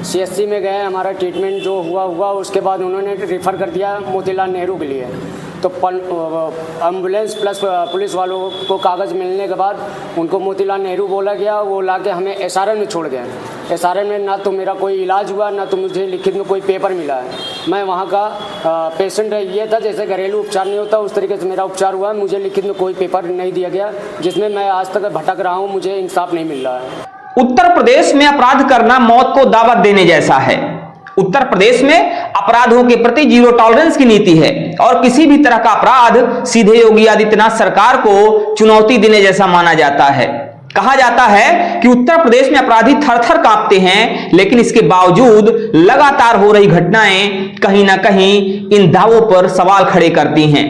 CSC में गए, हमारा ट्रीटमेंट जो हुआ उसके बाद उन्होंने रेफ़र कर दिया मोतीलाल नेहरू के लिए। तो एम्बुलेंस प्लस पुलिस वालों को कागज़ मिलने के बाद उनको मोतीलाल नेहरू बोला गया, वो लाके हमें SRN में छोड़ गए। SRN में ना तो मेरा कोई इलाज हुआ, ना तो मुझे लिखित में कोई पेपर मिला है। मैं वहाँ का पेशेंट ये था, जैसे घरेलू उपचार नहीं होता उस तरीके से मेरा उपचार हुआ। मुझे लिखित में कोई पेपर नहीं दिया गया, जिसमें मैं आज तक भटक रहा हूँ, मुझे इंसाफ नहीं मिल रहा है। उत्तर प्रदेश में अपराध करना मौत को दावत देने जैसा है। उत्तर प्रदेश में अपराधों के प्रति जीरो टॉलरेंस की नीति है और किसी भी तरह का अपराध सीधे योगी आदित्यनाथ सरकार को चुनौती देने जैसा माना जाता है। कहा जाता है कि उत्तर प्रदेश में अपराधी थर-थर कांपते हैं, लेकिन इसके बावजूद लगातार हो रही घटनाएं कहीं ना कहीं इन दावों पर सवाल खड़े करती हैं।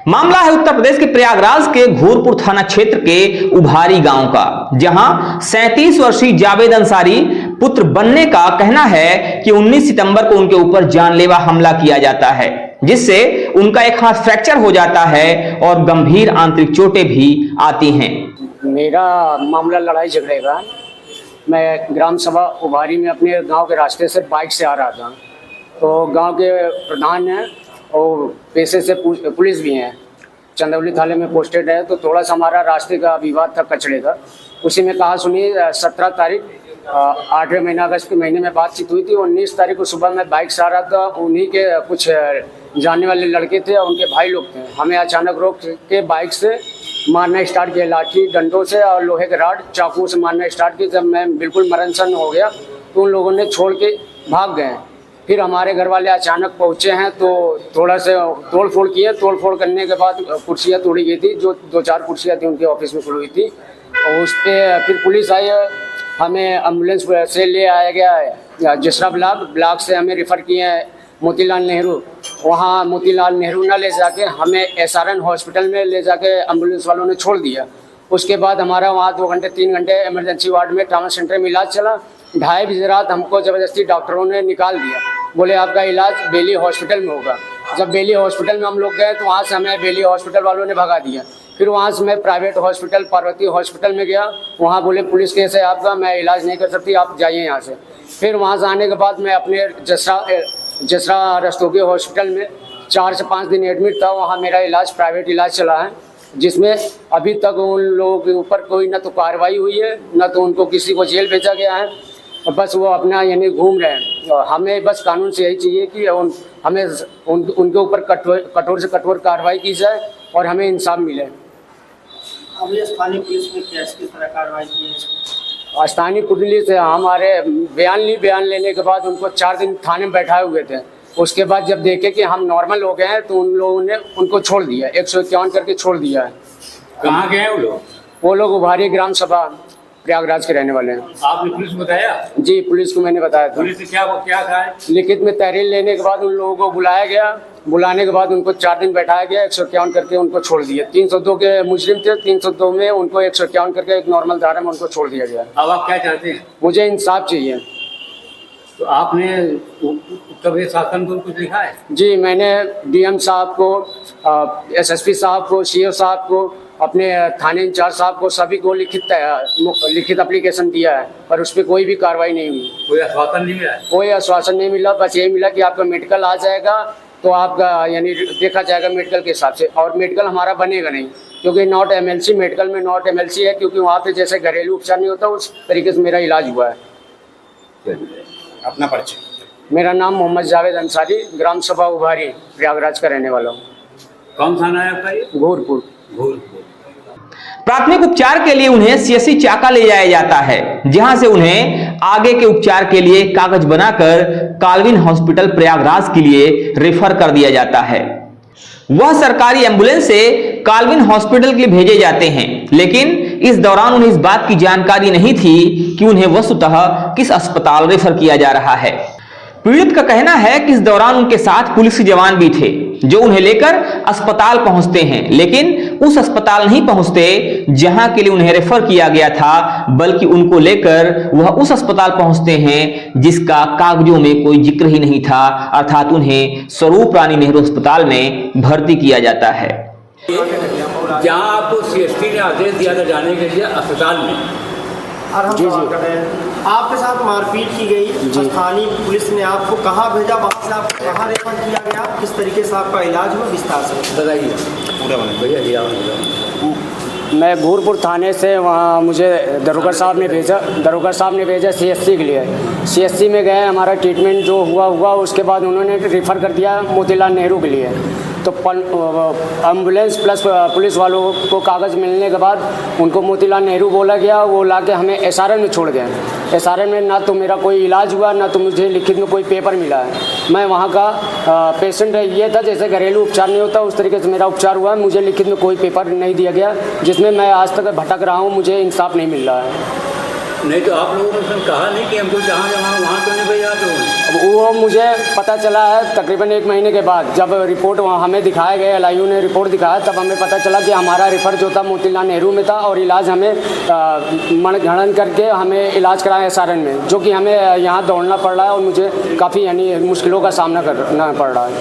मामला है उत्तर प्रदेश के प्रयागराज के घोरपुर थाना क्षेत्र के उभारी गांव का, जहां 37 वर्षीय जावेद अंसारी पुत्र बनने का कहना है कि 19 सितंबर को उनके ऊपर जानलेवा हमला किया जाता है, जिससे उनका एक हाथ फ्रैक्चर हो जाता है और गंभीर आंतरिक चोटें भी आती हैं। मेरा मामला लड़ाई झगड़े का। मैं ग्राम सभा उभारी में अपने गांव के रास्ते से बाइक से आ रहा था, तो गांव के प्रधान हैं और पेशे से पुलिस भी हैं, चंदौली थाने में पोस्टेड है। तो थोड़ा सा हमारा रास्ते का विवाद था कचड़े का। उसी में कहा सुनी 17 तारीख 8वें महीना अगस्त के महीने में बातचीत हुई थी। 19 तारीख को सुबह मैं बाइक से आ रहा था, उन्हीं के कुछ जानने वाले लड़के थे और उनके भाई लोग थे। हमें अचानक रोक के बाइक से मारना स्टार्ट किया, लाठी डंडों से और लोहे के राड चाकू से मारना स्टार्ट किया। जब मैं बिल्कुल मरणसन हो गया तो उन लोगों ने छोड़ के भाग गए। फिर हमारे घर वाले अचानक पहुँचे हैं तो थोड़ा से तोड़ फोड़ किए। तोड़ फोड़ करने के बाद कुर्सियाँ तोड़ी गई थी, जो 2-4 कुर्सियाँ थी उनके ऑफिस में खुली हुई थी। और उस पर फिर पुलिस आई, हमें एम्बुलेंस से ले आया गया जसरा ब्लॉक से हमें रेफ़र किए हैं मोतीलाल नेहरू। वहाँ मोतीलाल नेहरू ना ले जाके हमें SRN हॉस्पिटल में ले जाके एम्बुलेंस वालों ने छोड़ दिया। उसके बाद हमारा वहाँ 2 घंटे 3 घंटे इमरजेंसी वार्ड में ट्रामा सेंटर में इलाज चला। 2:30 बजे रात हमको ज़बरदस्ती डॉक्टरों ने निकाल दिया, बोले आपका इलाज बेली हॉस्पिटल में होगा। जब बेली हॉस्पिटल में हम लोग गए तो वहाँ से हमें बेली हॉस्पिटल वालों ने भगा दिया। फिर वहाँ से मैं प्राइवेट हॉस्पिटल पार्वती हॉस्पिटल में गया, वहाँ बोले पुलिस केस है आपका, मैं इलाज नहीं कर सकती, आप जाइए यहाँ से। फिर वहाँ से आने के बाद मैं अपने जसरा रस्तोगी हॉस्पिटल में 4 से 5 दिन एडमिट था। वहाँ मेरा इलाज प्राइवेट इलाज चला है, जिसमें अभी तक उन लोगों के ऊपर कोई ना तो कार्रवाई हुई है, ना तो उनको किसी को जेल भेजा गया है। बस वो अपना यानी घूम रहे हैं। हमें बस कानून से यही चाहिए कि हमें उनके ऊपर कठोर से कठोर कार्रवाई की जाए और हमें इंसाफ मिले। अभी स्थानीय पुलिस ने किस तरह कार्रवाई की है? स्थानीय पुलिस से हमारे बयान लेने के बाद उनको 4 दिन थाने में बैठाए हुए थे। उसके बाद जब देखे कि हम नॉर्मल हो गए हैं तो उन लोगों ने उनको छोड़ दिया, 151 करके छोड़ दिया है। कहाँ गए वो लोग? वो लोग उभारी ग्राम सभा प्रयागराज के रहने वाले हैं। आपने पुलिस को बताया? जी, पुलिस को मैंने बताया था। पुलिस ने क्या कहा है? लिखित में तहरीर लेने के बाद उन लोगों को बुलाया गया। बुलाने के बाद उनको 4 दिन बैठाया गया, 151 करके उनको छोड़ दिया। 302 के मुजरिम थे, 302 में उनको 151 करके एक नॉर्मल धारा में उनको छोड़ दिया गया। अब आप क्या चाहते हैं? मुझे इंसाफ चाहिए। तो आपने उत्तर प्रदेश शासन को कुछ लिखा है? जी, मैंने DM साहब को, SSP साहब को, CO साहब को, अपने थाने इंचार्ज साहब को, सभी को लिखित एप्लीकेशन दिया है, पर उस पर कोई भी कार्रवाई नहीं हुई। कोई आश्वासन नहीं मिला? कोई आश्वासन नहीं मिला। बस यही मिला कि आपका मेडिकल आ जाएगा तो आपका यानी देखा जाएगा मेडिकल के हिसाब से, और मेडिकल हमारा बनेगा नहीं क्योंकि नॉट MLC, मेडिकल में नॉट MLC है, क्योंकि वहाँ पे जैसे घरेलू उपचार नहीं होता उस तरीके से मेरा इलाज हुआ है। अपना परिचय? मेरा नाम मोहम्मद जावेद अंसारी, ग्राम सभा उभारी प्रयागराज का रहने वाला हूँ। कौन थाना है आपका ये? घोरपुर। प्राथमिक उपचार के लिए उन्हें CSC चाका ले जाया जाता है, जहां से उन्हें आगे के उपचार के लिए कागज बनाकर काल्विन हॉस्पिटल प्रयागराज के लिए रेफर कर दिया जाता है। वह सरकारी एम्बुलेंस से काल्विन हॉस्पिटल के लिए भेजे जाते हैं, लेकिन इस दौरान उन्हें इस बात की जानकारी नहीं थी कि उन्हें वस्तुतः किस अस्पताल रेफर किया जा रहा है। पीड़ित का कहना है कि इस दौरान उनके साथ पुलिस के जवान भी थे जो उन्हें लेकर अस्पताल पहुंचते हैं, लेकिन उस अस्पताल नहीं पहुंचते जहां के लिए उन्हें रेफर किया गया था, बल्कि उनको लेकर वह उस अस्पताल पहुंचते हैं जिसका कागजों में कोई जिक्र ही नहीं था, अर्थात उन्हें स्वरूप रानी नेहरू अस्पताल में भर्ती किया जाता है। जहां आपको CST ने आदेश दिया था जाने के लिए अस्पताल में? जी। आपके साथ मारपीट की गई, स्थानीय पुलिस ने आपको कहाँ भेजा, वहाँ से आपको कहाँ रेफर किया गया, किस तरीके से आपका इलाज हुआ, विस्तार से बताइए पूरा बने भैया जी आओ। मैं घूरपुर थाने से वहाँ मुझे दरोगा साहब ने भेजा CSC के लिए। CSC में गए, हमारा ट्रीटमेंट जो हुआ उसके बाद उन्होंने रेफ़र कर दिया मोतीलाल नेहरू के लिए। तो एम्बुलेंस प्लस पुलिस वालों को कागज़ मिलने के बाद उनको मोतीलाल नेहरू बोला गया, वो लाके हमें SRN में छोड़ गए। SRN में ना तो मेरा कोई इलाज हुआ, ना तो मुझे लिखित में कोई पेपर मिला है। मैं वहाँ का पेशेंट ये था जैसे घरेलू उपचार नहीं होता उस तरीके से मेरा उपचार हुआ है। मुझे लिखित में कोई पेपर नहीं दिया गया, जिसमें मैं आज तक भटक रहा हूँ, मुझे इंसाफ नहीं मिल रहा है। नहीं तो आप लोगों ने कहा नहीं कि हमको जहाँ जहाँ वहाँ तो नहीं भैया तो वो मुझे पता चला है तकरीबन 1 महीने के बाद, जब रिपोर्ट वहाँ हमें दिखाया गया, LIU ने रिपोर्ट दिखाया, तब हमें पता चला कि हमारा रेफ़र जो था मोतीलाल नेहरू में था और इलाज हमें मनगणन करके हमें इलाज कराया SRN में, जो कि हमें यहाँ दौड़ना पड़ रहा है और मुझे काफ़ी यानी मुश्किलों का सामना करना पड़ रहा है।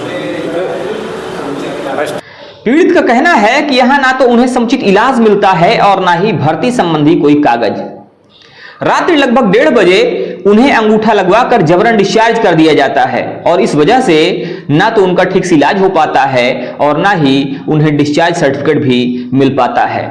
पीड़ित का कहना है कि यहाँ ना तो उन्हें समुचित इलाज मिलता है और ना ही भर्ती संबंधी कोई कागज। रात्रि लगभग 1:30 बजे उन्हें अंगूठा लगवाकर जबरन डिस्चार्ज कर दिया जाता है और इस वजह से ना तो उनका ठीक से इलाज हो पाता है और ना ही उन्हें डिस्चार्ज सर्टिफिकेट भी मिल पाता है।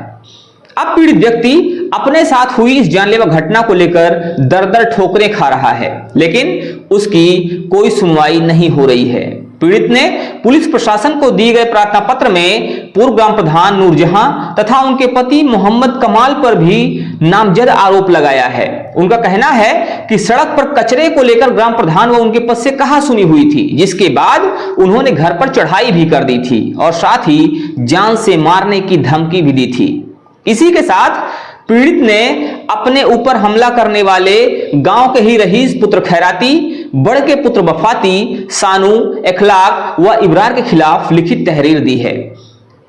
अब पीड़ित व्यक्ति अपने साथ हुई इस जानलेवा घटना को लेकर दर-दर ठोकरें खा रहा है, लेकिन उसकी कोई सुनवाई नहीं हो रही है। पीड़ित ने पुलिस प्रशासन को दिए गए प्रार्थना पत्र में पूर्व ग्राम प्रधान नूरजहां तथा उनके पति मोहम्मद कमाल पर भी नामजद आरोप लगाया है। उनका कहना है कि सड़क पर कचरे को लेकर ग्राम प्रधान व उनके पद से कहासुनी हुई थी, जिसके बाद उन्होंने घर पर चढ़ाई भी कर दी थी और साथ ही जान से मारने की धमकी भी दी थी। इसी के साथ पीड़ित ने अपने ऊपर हमला करने वाले गांव के ही रईस पुत्र खैराती, बड़ के पुत्र वफाती, सानू, इखलाक व इब्रार के खिलाफ लिखित तहरीर दी है।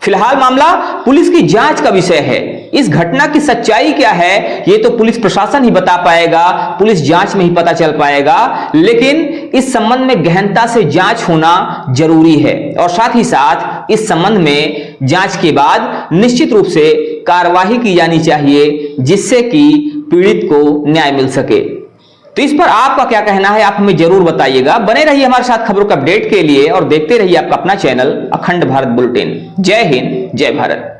फिलहाल मामला पुलिस की जांच का विषय है। इस घटना की सच्चाई क्या है ये तो पुलिस प्रशासन ही बता पाएगा, पुलिस जांच में ही पता चल पाएगा, लेकिन इस संबंध में गहनता से जांच होना जरूरी है और साथ ही साथ इस संबंध में जांच के बाद निश्चित रूप से कार्रवाई की जानी चाहिए, जिससे कि पीड़ित को न्याय मिल सके। तो इस पर आपका क्या कहना है, आप हमें जरूर बताइएगा। बने रहिए हमारे साथ खबरों का अपडेट के लिए और देखते रहिए आपका अपना चैनल अखंड भारत बुलेटिन। जय हिंद, जय भारत।